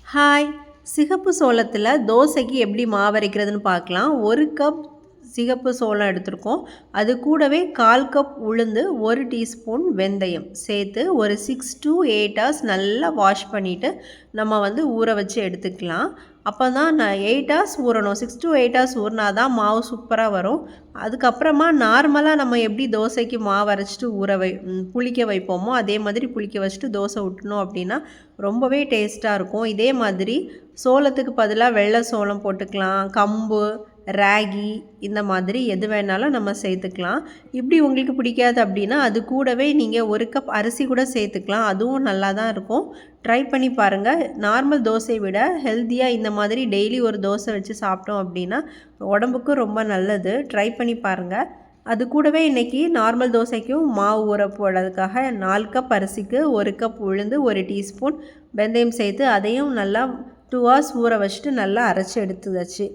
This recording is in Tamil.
ஹாய்! சிகப்பு சோளத்தில் தோசைக்கு எப்படி மாவு அரைக்கிறதுன்னு பார்க்கலாம். 1 கப் சிகப்பு சோளம் எடுத்திருக்கோம். அது கூடவே 1/4 கப் உளுந்து, 1 டீஸ்பூன் வெந்தயம் சேர்த்து ஒரு 6 to 8 ஹார்ஸ் நல்லா வாஷ் பண்ணிவிட்டு நம்ம ஊற வச்சு எடுத்துக்கலாம். அப்போ தான் 8 ஹார்ஸ் ஊறணும். 6 to 8 ஹார்ஸ் ஊறினா தான் மாவு சூப்பராக வரும். அதுக்கப்புறமா நார்மலாக நம்ம எப்படி தோசைக்கு மாவு அரைச்சிட்டு புளிக்க வைப்போமோ அதே மாதிரி புளிக்க வச்சுட்டு தோசை ஊற்றினோம் அப்படின்னா ரொம்பவே டேஸ்ட்டாக இருக்கும். இதே மாதிரி சோளத்துக்கு பதிலாக வெள்ளை சோளம் போட்டுக்கலாம், கம்பு, ராகி இந்த மாதிரி எது வேணாலும் நம்ம சேர்த்துக்கலாம். இப்படி உங்களுக்கு பிடிக்காது அப்படின்னா அது கூடவே நீங்கள் 1 கப் அரிசி கூட சேர்த்துக்கலாம். அதுவும் நல்லா தான் இருக்கும். ட்ரை பண்ணி பாருங்கள். நார்மல் தோசையை விட ஹெல்த்தியாக இந்த மாதிரி டெய்லி ஒரு தோசை வச்சு சாப்பிட்டோம் அப்படின்னா உடம்புக்கும் ரொம்ப நல்லது. ட்ரை பண்ணி பாருங்கள். அது கூடவே இன்றைக்கி நார்மல் தோசைக்கும் மாவு ஊற போடுறதுக்காக 4 கப் அரிசிக்கு 1 கப் உளுந்து, 1 டீஸ்பூன் வெந்தயம் சேர்த்து அதையும் நல்லா 2 ஹார்ஸ் ஊற வச்சுட்டு நல்லா அரைச்சி எடுத்துதாச்சு.